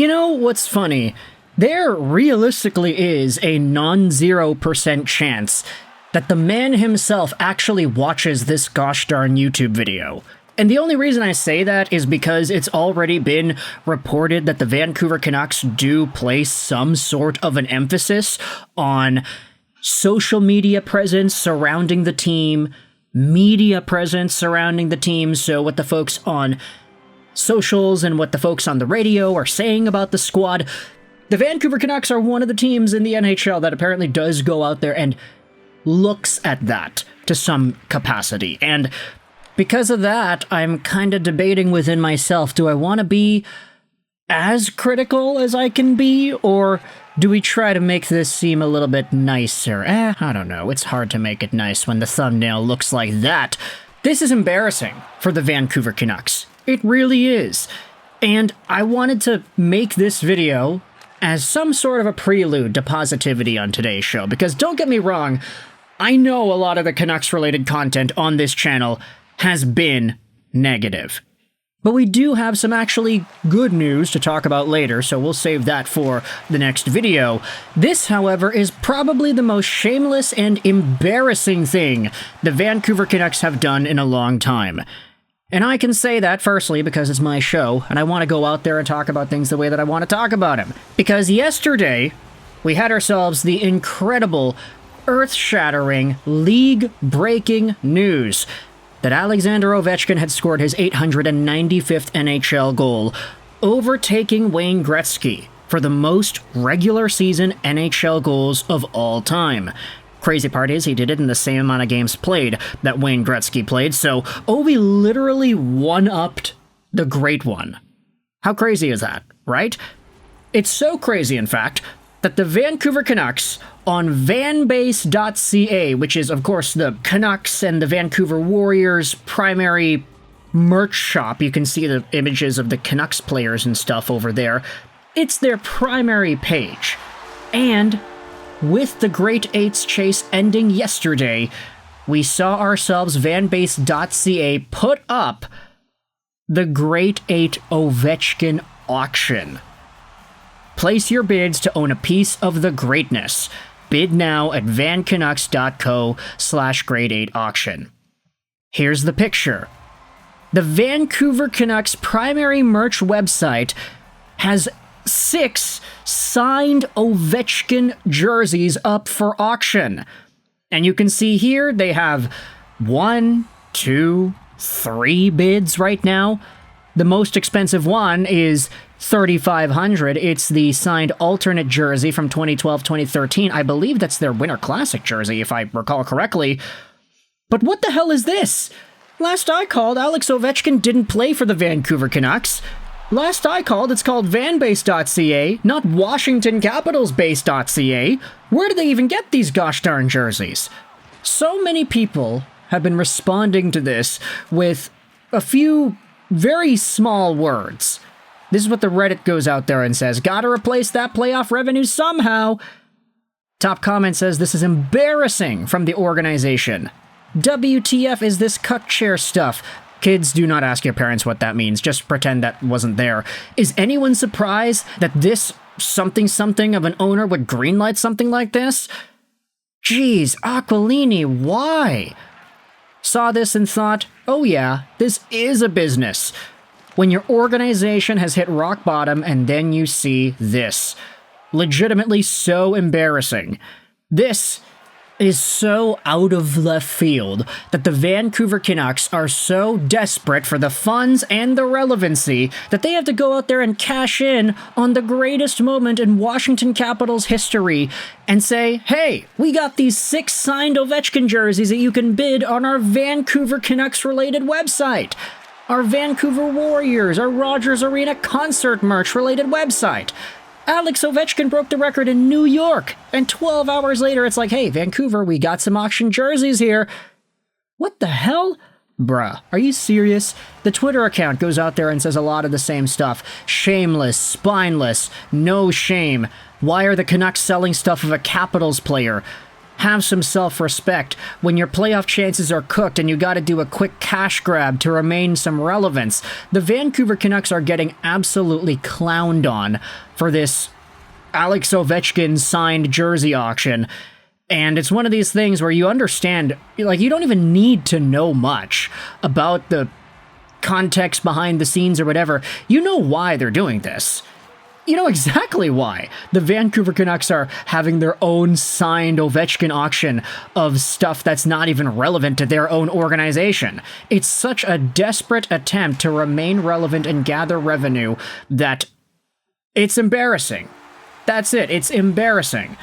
You know what's funny? There realistically is a non-0% chance that the man himself actually watches this gosh darn YouTube video. And the only reason I say that is because it's already been reported that the Vancouver Canucks do place some sort of an emphasis on social media presence surrounding the team, media presence surrounding the team, so what the folks on socials and what the folks on the radio are saying about the squad. The Vancouver Canucks are one of the teams in the NHL that apparently does go out there and looks at that to some capacity. And because of that, I'm kind of debating within myself, do I want to be as critical as I can be, or do we try to make this seem a little bit nicer? I don't know. It's hard to make it nice when the thumbnail looks like that. This is embarrassing for the Vancouver Canucks. It really is. And I wanted to make this video as some sort of a prelude to positivity on today's show, because don't get me wrong, I know a lot of the Canucks-related content on this channel has been negative. But we do have some actually good news to talk about later, so we'll save that for the next video. This, however, is probably the most shameless and embarrassing thing the Vancouver Canucks have done in a long time. And I can say that, firstly, because it's my show, and I want to go out there and talk about things the way that I want to talk about them. Because yesterday, we had ourselves the incredible, earth-shattering, league-breaking news that Alexander Ovechkin had scored his 895th NHL goal, overtaking Wayne Gretzky for the most regular season NHL goals of all time. Crazy part is he did it in the same amount of games played that Wayne Gretzky played, so Ovi literally one-upped the Great One. How crazy is that, right? It's so crazy, in fact, that the Vancouver Canucks on fanbase.ca, which is, of course, the Canucks and the Vancouver Warriors' primary merch shop. You can see the images of the Canucks players and stuff over there. It's their primary page. And with the Great Eights chase ending yesterday, we saw ourselves fanbase.ca put up the Great Eight Ovechkin auction. Place your bids to own a piece of the greatness. Bid now at vancanucks.co/grade8auction. Here's the picture. The Vancouver Canucks primary merch website has 6 signed Ovechkin jerseys up for auction. And you can see here they have 1, 2, 3 bids right now. The most expensive one is $3,500. It's the signed alternate jersey from 2012-2013. I believe that's their Winter Classic jersey, if I recall correctly. But what the hell is this? Last I called, Alex Ovechkin didn't play for the Vancouver Canucks. Last I called, it's called fanbase.ca, not WashingtonCapitalsBase.ca. Where do they even get these gosh darn jerseys? So many people have been responding to this with a few very small words. This is what the Reddit goes out there and says, gotta replace that playoff revenue somehow. Top comment says, this is embarrassing from the organization. WTF is this cuck chair stuff? Kids, do not ask your parents what that means. Just pretend that wasn't there. Is anyone surprised that this something of an owner would greenlight something like this? Jeez, Aquilini, why? Saw this and thought, oh yeah, this is a business. When your organization has hit rock bottom and then you see this. Legitimately so embarrassing. This is so out of left field that the Vancouver Canucks are so desperate for the funds and the relevancy that they have to go out there and cash in on the greatest moment in Washington Capitals history and say, hey, we got these 6 signed Ovechkin jerseys that you can bid on our Vancouver Canucks related website. Our Vancouver Warriors, our Rogers Arena concert merch related website. Alex Ovechkin broke the record in New York, and 12 hours later it's like, hey, Vancouver, we got some auction jerseys here. What the hell? Bruh, are you serious? The Twitter account goes out there and says a lot of the same stuff. Shameless, spineless, no shame. Why are the Canucks selling stuff of a Capitals player? have some self-respect when your playoff chances are cooked and you got to do a quick cash grab to remain some relevance. The Vancouver Canucks are getting absolutely clowned on for this Alex Ovechkin signed jersey auction. And it's one of these things where you understand, like, you don't even need to know much about the context behind the scenes or whatever. You know why they're doing this. You know exactly why. The Vancouver Canucks are having their own signed Ovechkin auction of stuff that's not even relevant to their own organization. It's such a desperate attempt to remain relevant and gather revenue that it's embarrassing. That's it. It's embarrassing.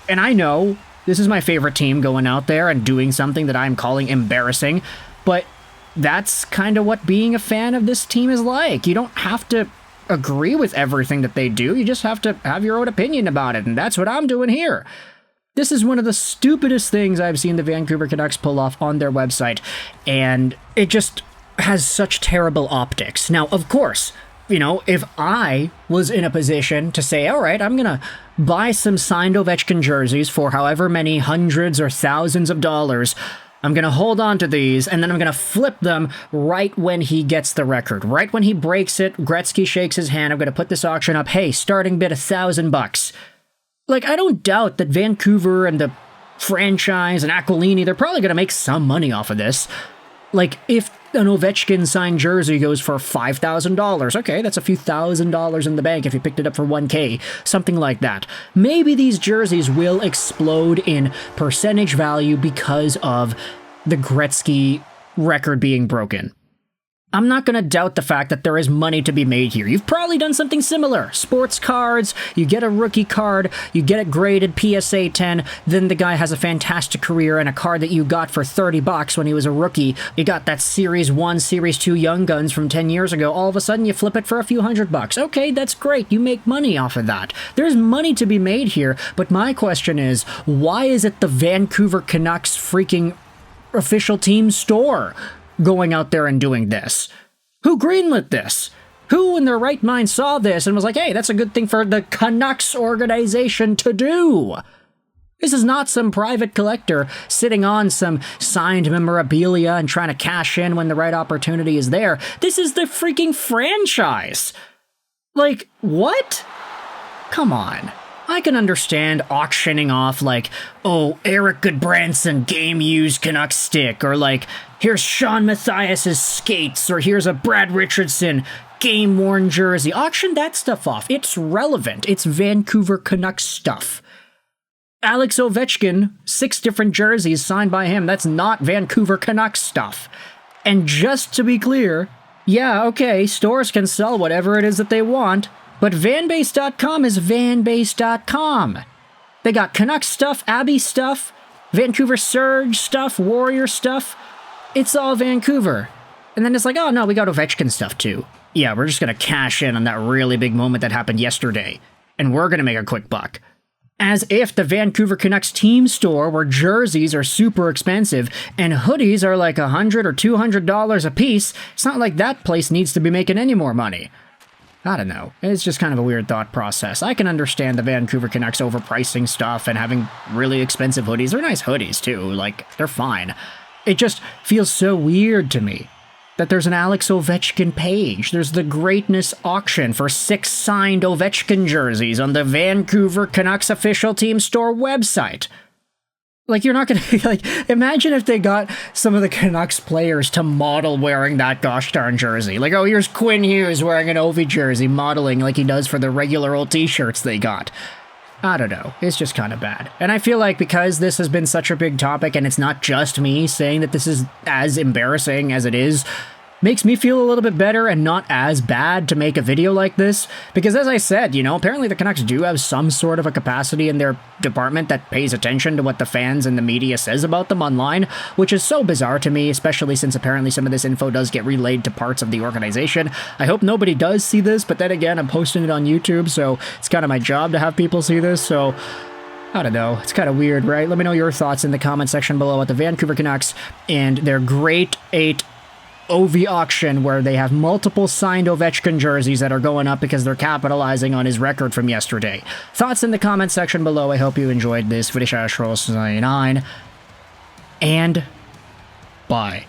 And I know this is my favorite team going out there and doing something that I'm calling embarrassing, but that's kind of what being a fan of this team is like. You don't have to agree with everything that they do. You just have to have your own opinion about it, and that's what I'm doing here. This is one of the stupidest things I've seen the Vancouver Canucks pull off on their website, and it just has such terrible optics. Now, of course, you know, if I was in a position to say, all right, I'm going to buy some signed Ovechkin jerseys for however many hundreds or thousands of dollars, I'm going to hold on to these, and then I'm going to flip them right when he gets the record. Right when he breaks it, Gretzky shakes his hand, I'm going to put this auction up. Hey, starting bid $1,000. Like, I don't doubt that Vancouver and the franchise and Aquilini, they're probably going to make some money off of this. Like, if an Ovechkin signed jersey goes for $5,000, okay, that's a few $1,000s in the bank if you picked it up for $1,000, something like that. Maybe these jerseys will explode in percentage value because of the Gretzky record being broken. I'm not going to doubt the fact that there is money to be made here. You've probably done something similar. Sports cards, you get a rookie card, you get it graded PSA 10, then the guy has a fantastic career, and a card that you got for $30 when he was a rookie, you got that Series 1, Series 2 Young Guns from 10 years ago, all of a sudden you flip it for a few $100. Okay, that's great. You make money off of that. There's money to be made here, but my question is, why is it the Vancouver Canucks freaking official team store going out there and doing this? Who greenlit this? Who in their right mind saw this and was like, hey, that's a good thing for the Canucks organization to do? This is not some private collector sitting on some signed memorabilia and trying to cash in when the right opportunity is there. This is the freaking franchise. Like, what? Come on. I can understand auctioning off, like, oh, Eric Goodbranson game-used Canucks stick, or like, here's Sean Mathias's skates, or here's a Brad Richardson game-worn jersey. Auction that stuff off. It's relevant. It's Vancouver Canucks stuff. Alex Ovechkin, 6 different jerseys signed by him. That's not Vancouver Canucks stuff. And just to be clear, yeah, okay, stores can sell whatever it is that they want, but vanbase.com is vanbase.com. They got Canucks stuff, Abbey stuff, Vancouver Surge stuff, Warrior stuff. It's all Vancouver. And then it's like, oh no, we got Ovechkin stuff too. Yeah, we're just going to cash in on that really big moment that happened yesterday. And we're going to make a quick buck. As if the Vancouver Canucks team store, where jerseys are super expensive and hoodies are like $100 or $200 a piece, it's not like that place needs to be making any more money. I don't know. It's just kind of a weird thought process. I can understand the Vancouver Canucks overpricing stuff and having really expensive hoodies. They're nice hoodies, too. Like, they're fine. It just feels so weird to me that there's an Alex Ovechkin page. There's the Greatness auction for 6 signed Ovechkin jerseys on the Vancouver Canucks official team store website. Like, you're not gonna, like, imagine if they got some of the Canucks players to model wearing that gosh darn jersey. Like, oh, here's Quinn Hughes wearing an Ovi jersey, modeling like he does for the regular old t-shirts they got. I don't know. It's just kind of bad. And I feel like because this has been such a big topic, and it's not just me saying that this is as embarrassing as it is, makes me feel a little bit better and not as bad to make a video like this. Because as I said, you know, apparently the Canucks do have some sort of a capacity in their department that pays attention to what the fans and the media says about them online, which is so bizarre to me, especially since apparently some of this info does get relayed to parts of the organization. I hope nobody does see this, but then again, I'm posting it on YouTube, so it's kind of my job to have people see this, so I don't know. It's kind of weird, right? Let me know your thoughts in the comment section below about the Vancouver Canucks and their Great 8 Ovi auction where they have multiple signed Ovechkin jerseys that are going up because they're capitalizing on his record from yesterday. Thoughts in the comment section below. I hope you enjoyed this video. And bye.